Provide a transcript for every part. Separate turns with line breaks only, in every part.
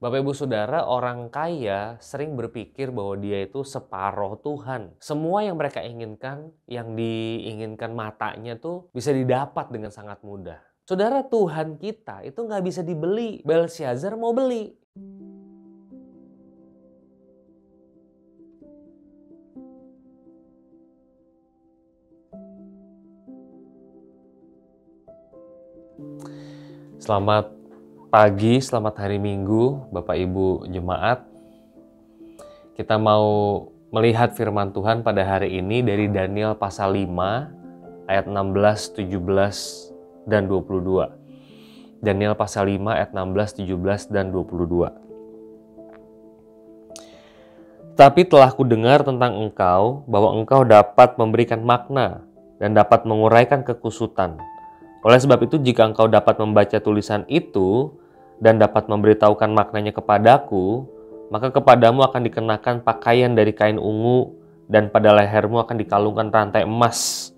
Bapak Ibu Saudara, orang kaya sering berpikir bahwa dia itu separoh Tuhan. Semua yang mereka inginkan, yang diinginkan matanya tuh bisa didapat dengan sangat mudah. Saudara, Tuhan kita itu nggak bisa dibeli. Belshazzar mau beli. Selamat pagi, selamat hari Minggu, Bapak Ibu Jemaat. Kita mau melihat firman Tuhan pada hari ini dari Daniel pasal 5 ayat 16, 17, dan 22. Daniel pasal 5 ayat 16, 17, dan 22. Tapi telah kudengar tentang engkau bahwa engkau dapat memberikan makna dan dapat menguraikan kekusutan. Oleh sebab itu, jika engkau dapat membaca tulisan itu dan dapat memberitahukan maknanya kepadaku, maka kepadamu akan dikenakan pakaian dari kain ungu dan pada lehermu akan dikalungkan rantai emas.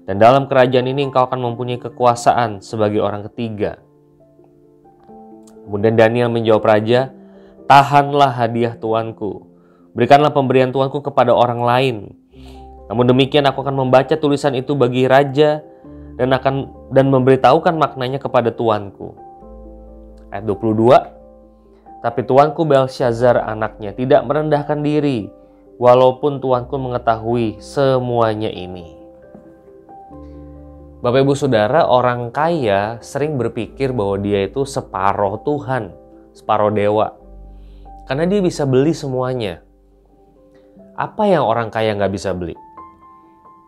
Dan dalam kerajaan ini engkau akan mempunyai kekuasaan sebagai orang ketiga. Kemudian Daniel menjawab raja, "Tahanlah hadiah tuanku, berikanlah pemberian tuanku kepada orang lain. Namun demikian aku akan membaca tulisan itu bagi raja dan memberitahukan maknanya kepada tuanku." Ayat 22, "Tapi tuanku Belshazzar anaknya tidak merendahkan diri, walaupun tuanku mengetahui semuanya ini." Bapak Ibu Saudara, orang kaya sering berpikir bahwa dia itu separoh Tuhan, separoh dewa. Karena dia bisa beli semuanya. Apa yang orang kaya nggak bisa beli?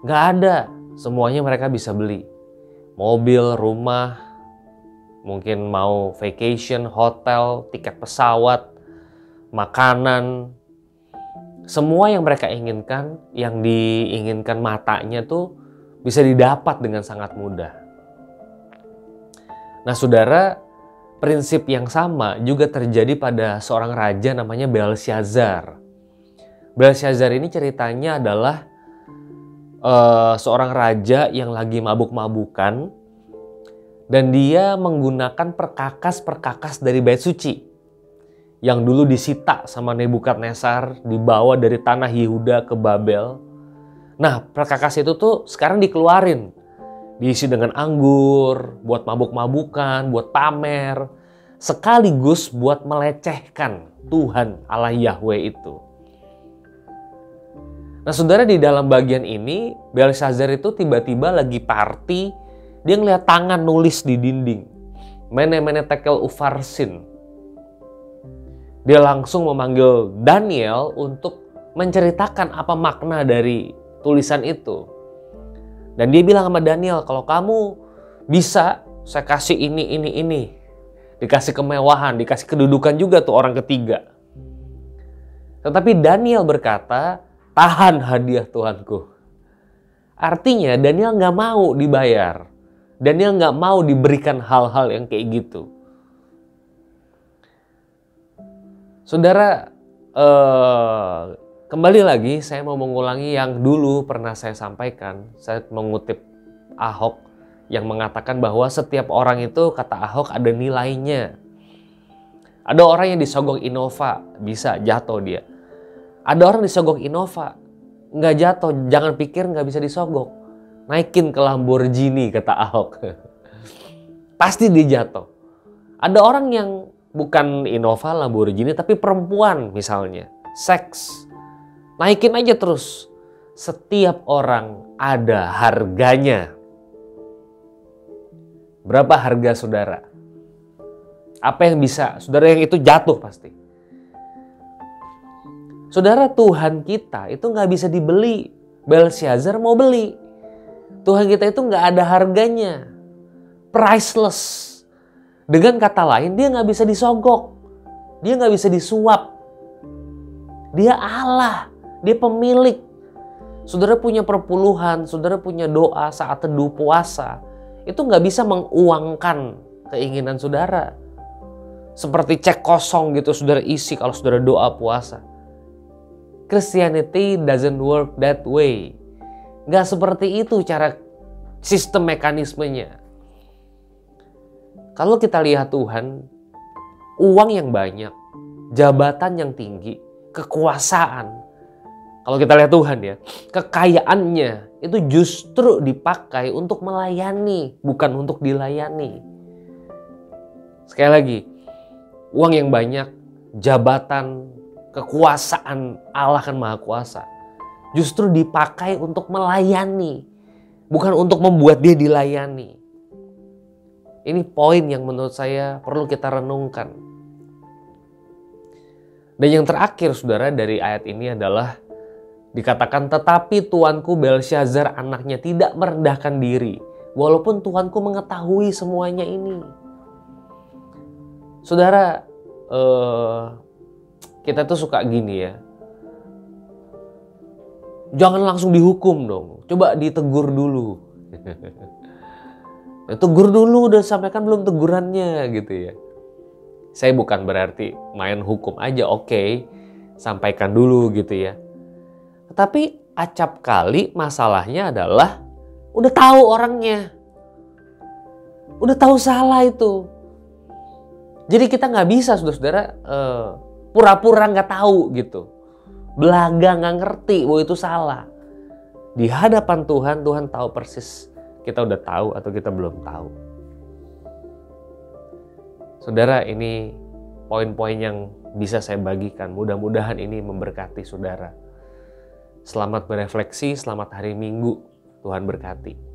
Nggak ada, semuanya mereka bisa beli. Mobil, rumah, mungkin mau vacation, hotel, tiket pesawat, makanan. Semua yang mereka inginkan, yang diinginkan matanya tuh bisa didapat dengan sangat mudah. Nah saudara, prinsip yang sama juga terjadi pada seorang raja namanya Belshazzar. Belshazzar ini ceritanya adalah seorang raja yang lagi mabuk-mabukan dan dia menggunakan perkakas-perkakas dari bait suci yang dulu disita sama Nebukadnezar, dibawa dari tanah Yehuda ke Babel. Nah, perkakas itu tuh sekarang dikeluarin, diisi dengan anggur, buat mabuk-mabukan, buat pamer, sekaligus buat melecehkan Tuhan Allah Yahweh itu. Nah saudara, di dalam bagian ini Belshazzar itu tiba-tiba lagi party, dia ngeliat tangan nulis di dinding, Mene Tekel Ufarsin. Dia langsung memanggil Daniel untuk menceritakan apa makna dari tulisan itu. Dan dia bilang sama Daniel, kalau kamu bisa, saya kasih ini. Dikasih kemewahan, dikasih kedudukan juga tuh orang ketiga. Tetapi Daniel berkata, "Tahan hadiah tuanku." Artinya Daniel nggak mau dibayar. Daniel nggak mau diberikan hal-hal yang kayak gitu. Saudara, kembali lagi saya mau mengulangi yang dulu pernah saya sampaikan. Saya mengutip Ahok yang mengatakan bahwa setiap orang itu, kata Ahok, ada nilainya. Ada orang yang disogok Innova, bisa jatuh dia. Ada orang disogok Innova, nggak jatuh, jangan pikir nggak bisa disogok. Naikin ke Lamborghini, kata Ahok. Pasti dia jatuh. Ada orang yang bukan Innova, Lamborghini, tapi perempuan misalnya, seks. Naikin aja terus. Setiap orang ada harganya. Berapa harga saudara? Apa yang bisa? Saudara yang itu jatuh pasti. Saudara, Tuhan kita itu nggak bisa dibeli. Belshazzar mau beli. Tuhan kita itu nggak ada harganya. Priceless. Dengan kata lain, dia nggak bisa disogok. Dia nggak bisa disuap. Dia Allah. Dia pemilik. Saudara punya perpuluhan, saudara punya doa saat teduh puasa. Itu nggak bisa menguangkan keinginan saudara. Seperti cek kosong gitu saudara isi kalau saudara doa puasa. Christianity doesn't work that way. Nggak seperti itu cara sistem mekanismenya. Kalau kita lihat Tuhan, uang yang banyak, jabatan yang tinggi, kekuasaan. Kalau kita lihat Tuhan ya, kekayaannya itu justru dipakai untuk melayani, bukan untuk dilayani. Sekali lagi, uang yang banyak, jabatan, kekuasaan Allah kan Maha Kuasa, justru dipakai untuk melayani, bukan untuk membuat dia dilayani. Ini poin yang menurut saya perlu kita renungkan. Dan yang terakhir saudara dari ayat ini adalah dikatakan, tetapi tuanku Belshazzar anaknya tidak merendahkan diri, walaupun tuanku mengetahui semuanya ini. Saudara, kita tuh suka gini ya. Jangan langsung dihukum dong, coba ditegur dulu. Tegur dulu, udah sampaikan belum tegurannya gitu ya. Saya bukan berarti main hukum aja, oke, sampaikan dulu gitu ya. Tapi acap kali masalahnya adalah udah tahu orangnya, udah tahu salah itu. Jadi kita nggak bisa saudara-saudara pura-pura nggak tahu gitu, belaga nggak ngerti bahwa itu salah. Di hadapan Tuhan, Tuhan tahu persis kita udah tahu atau kita belum tahu. Saudara, ini poin-poin yang bisa saya bagikan. Mudah-mudahan ini memberkati saudara. Selamat berefleksi, selamat hari Minggu. Tuhan berkati.